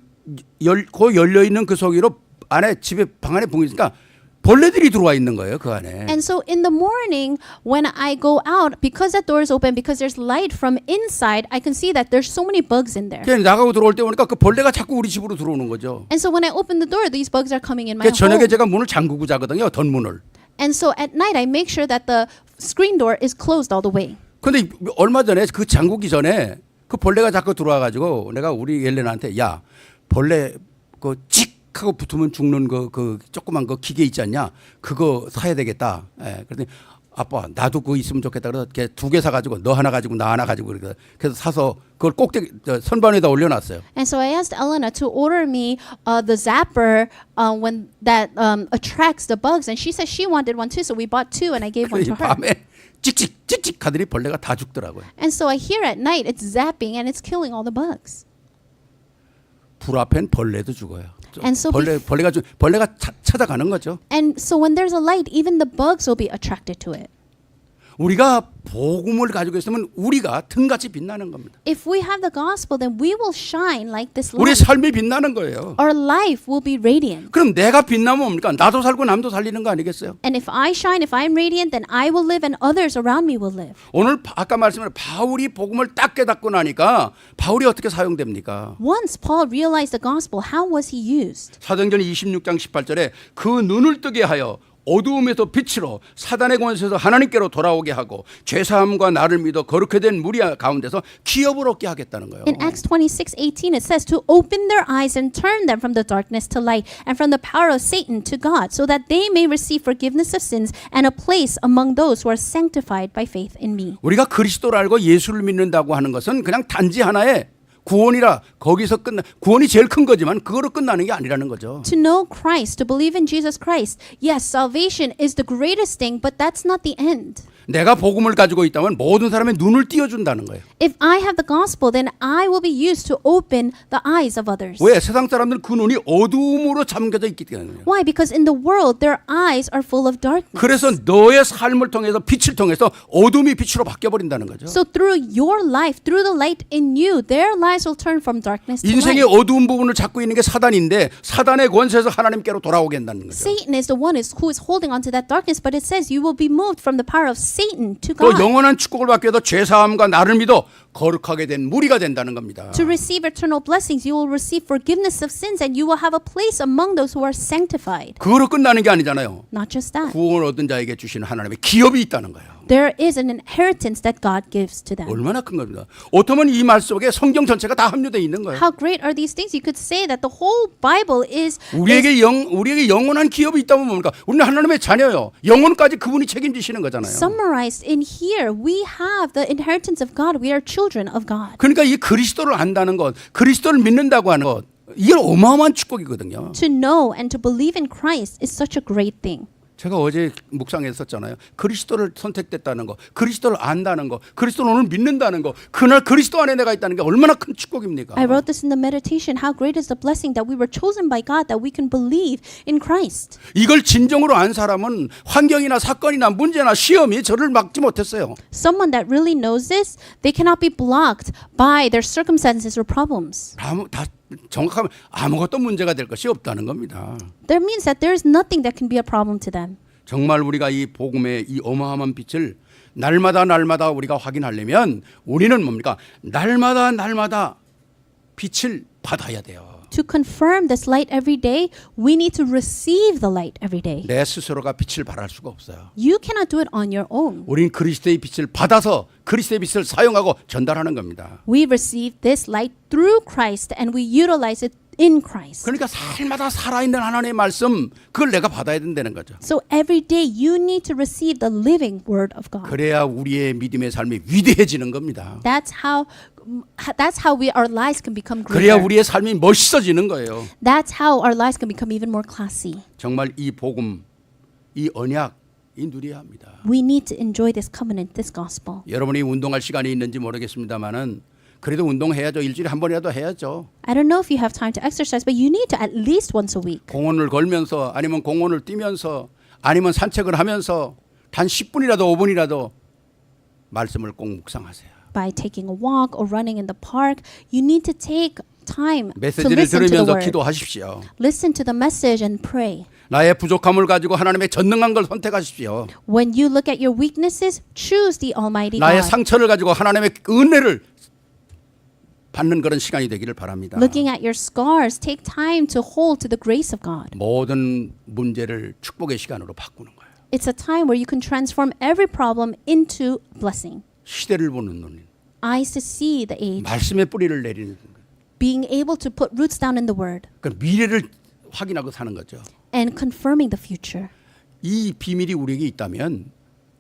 열려 있는 그 속으로 안에 집에 방 안에 보니까 벌레들이 들어와 있는 거예요, 그 안에. And so in the morning when I go out, because that door is open, because there's light from inside, I can see that there's so many bugs in there. 그냥 나가고 들어올 때 보니까 그 벌레가 자꾸 우리 집으로 들어오는 거죠. And so when I open the door, these bugs are coming in my 그래서 저녁에 home. 제가 문을 잠그고 자거든요, 덧문을. And so at night, I make sure that the screen door is closed all the way. 근데 얼마 전에 그 잠그기 전에 그 벌레가 자꾸 들어와 가지고 내가 우리 엘레나한테 야 벌레 그 찍 하고 붙으면 죽는 그 조그만 그 기계 있지 않냐 그거 사야 되겠다. 예, 그랬더니 아빠 나도 그거 있으면 좋겠다. 그래서 걔 2개 사가지고 너 하나 가지고 나 하나 가지고 그래서 사서 그걸 꼭대기 선반 위에다 올려놨어요. And so I asked Elena to order me the zapper when that attracts the bugs, and she said she wanted one too, so we bought 2, and I gave one to her. 밤에 찍찍 하더니 벌레가 다 죽더라고요. And so I hear at night it's zapping and it's killing all the bugs. 불 앞엔 벌레도 죽어요. And so 벌레가 찾아가는 거죠. And so when there's a light, even the bugs will be attracted to it. 우리가 복음을 가지고 있으면 우리가 등같이 빛나는 겁니다. If we have the gospel, then we will shine like this 우리 light. 삶이 빛나는 거예요. Our life will be radiant. 그럼 내가 빛나면 뭡니까? 나도 살고 남도 살리는 거 아니겠어요? And if I shine, if I'm radiant, then I will live and others around me will live. 오늘 아까 말씀드린 바울이 복음을 딱 깨닫고 나니까 바울이 어떻게 사용됩니까? Once Paul realized the gospel, how was he used? 사도행전 26장 18절에 그 눈을 뜨게 하여 어두움에서 빛으로 사단의 권세에서 하나님께로 돌아오게 하고 죄사함과 나를 믿어 거룩해 된 무리 가운데서 기업을 얻게 하겠다는 거예요. In Acts 26:18 it says to open their eyes and turn them from the darkness to light and from the power of Satan to God so that they may receive forgiveness of sins and a place among those who are sanctified by faith in me. 우리가 그리스도를 알고 예수를 믿는다고 하는 것은 그냥 단지 하나의 구원이라 거기서 구원이 제일 큰 거지만 그거로 끝나는 게 아니라는 거죠. To know Christ, to believe in Jesus Christ. Yes, salvation is the greatest thing, but that's not the end. 내가 복음을 가지고 있다면 모든 사람의 눈을 띄워준다는 거예요. If I have the gospel, then I will be used to open the eyes of others. 왜? 세상 사람들은 그 눈이 어두움으로 잠겨져 있기 때문이에요. Why? Because in the world, their eyes are full of darkness. 그래서 너의 삶을 통해서 빛을 통해서 어둠이 빛으로 바뀌어버린다는 거죠. So through your life, through the light in you, their lives will turn from darkness to 인생의 light. 어두운 부분을 잡고 있는 게 사단인데 사단의 권세에서 하나님께로 돌아오게 한다는 거죠. Satan is the one who is holding onto that darkness, but it says you will be moved from the power of Satan to 또 God. 영원한 축복을 받기 위해서 죄사함과 나를 믿어 거룩하게 된 무리가 된다는 겁니다. To receive eternal blessings, you will receive forgiveness of sins and you will have a place among those who are sanctified. 그거로 끝나는 게 아니잖아요. Not just that. 구원을 얻은 자에게 주시는 하나님의 기업이 있다는 거예요. There is an inheritance that God gives to them. 얼마나 큰 겁니다. 어쩌면 이 말 속에 성경 전체가 다 함유되어 있는 거예요. How great are these things? You could say that the whole Bible is 우리에게 영원한 기업이 있다면 뭡니까? 우리는 하나님의 자녀요. 영혼까지 그분이 책임지시는 거잖아요. summarized in here. We have the inheritance of God. We are children of God. 그러니까 이 그리스도를 안다는 것, 그리스도를 믿는다고 하는 것, 이게 어마어마한 축복이거든요. To know and to believe in Christ is such a great thing. 제가 어제 묵상했었잖아요. 그리스도를 선택됐다는 거, 그리스도를 안다는 거, 그리스도를 오늘 믿는다는 거, 그날 그리스도 안에 내가 있다는 게 얼마나 큰 축복입니까? I wrote this in the meditation. How great is the blessing that we were chosen by God, that we can believe in Christ. 이걸 진정으로 안 사람은 환경이나 사건이나 문제나 시험이 저를 막지 못했어요. Someone that really knows this, they cannot be blocked by their circumstances or problems. 다 정확하면 아무것도 문제가 될 것이 없다는 겁니다. That means that there is nothing that can be a problem to them. 정말 우리가 이 복음의 이 어마어마한 빛을 날마다 우리가 확인하려면 우리는 뭡니까? 날마다 빛을 받아야 돼요. To confirm this light every day, we need to receive the light every day. 내 스스로가 빛을 발할 수가 없어요. You cannot do it on your own. 우린 그리스도의 빛을 받아서 그리스도의 빛을 사용하고 전달하는 겁니다. We receive this light through Christ and we utilize it in Christ. 그러니까 살마다 살아있는 하나님의 말씀 그걸 내가 받아야 된다는 거죠. So every day you need to receive the living word of God. 그래야 우리의 믿음의 삶이 위대해지는 겁니다. That's how our lives can become 그래야 greater. 우리의 삶이 멋있어지는 거예요. That's how our lives can become even more classy. 정말 이 복음, 이 언약 이 누려야 합니다. We need to enjoy this covenant, this gospel. 여러분이 운동할 시간이 있는지 모르겠습니다만은 그래도 운동해야죠. 일주일에 한 번이라도 해야죠. I don't know if you have time to exercise, but you need to at least once a week. 공원을 걸면서 아니면 공원을 뛰면서 아니면 산책을 하면서 단 10분이라도 5분이라도 말씀을 꼭 묵상하세요. By taking a walk or running in the park, you need to take time to 메시지를 listen to the 들으면서 word. 기도하십시오. Listen to the message and pray. 나의 부족함을 가지고 하나님의 전능한 걸 선택하십시오. When you look at your weaknesses, choose the Almighty 나의 God. 상처를 가지고 하나님의 은혜를 받는 그런 시간이 되기를 바랍니다. Looking at your scars, take time to hold to the grace of God. 모든 문제를 축복의 시간으로 바꾸는 거예요. It's a time where you can transform every problem into blessing. 시대를 보는 눈, Eyes to see the age. 말씀의 뿌리를 내리는 거예요. Being able to put roots down in the word. 그러니까 미래를 확인하고 사는 거죠. And confirming the future. 이 비밀이 우리에게 있다면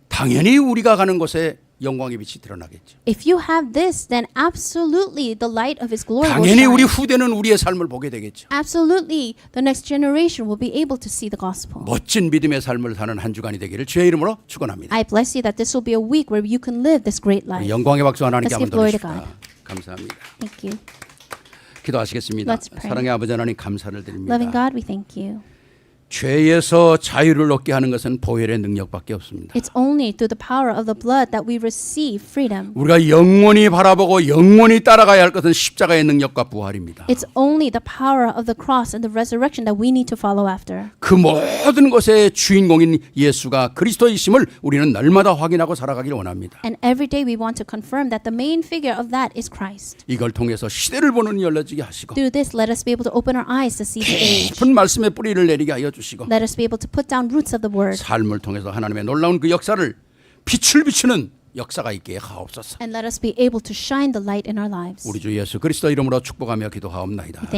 당연히 우리가 가는 곳에 영광의 빛이 드러나겠죠. If you have this, then absolutely the light of His glory will 당연히 우리 shine. 후대는 우리의 삶을 보게 되겠죠. Absolutely, the next generation will be able to see the gospel. 멋진 믿음의 삶을 사는 한 주간이 되기를 주의 이름으로 축원합니다. I bless you that this will be a week where you can live this great life. 영광의 박수 하나님께 Let's 한번 give glory to 돌리십시다. God. 감사합니다. Thank you. 기도하시겠습니다. Let's pray. 사랑의 아버지 하나님 감사를 드립니다. Loving God, we thank you. 죄에서 자유를 얻게 하는 것은 보혈의 능력밖에 없습니다. It's only through the power of the blood that we receive freedom. 우리가 영원히 바라보고 영원히 따라가야 할 것은 십자가의 능력과 부활입니다. It's only the power of the cross and the resurrection that we need to follow after. 그 모든 것의 주인공인 예수가 그리스도이심을 우리는 날마다 확인하고 살아가길 원합니다. And every day we want to confirm that the main figure of that is Christ. 이걸 통해서 시대를 보는 눈이 열려지게 하시고 Through this, let us be able to open our eyes to see the age. 깊은 말씀의 뿌리를 내리게 하여 주시고 주시고 Let us be able to put down roots of the word. 삶을 통해서 하나님의 놀라운 그 역사를 빛을 비추는 역사가 있게 하옵소서. And let us be able to shine the light in our lives. 우리 주 예수 그리스도 이름으로 축복하며 기도하옵나이다.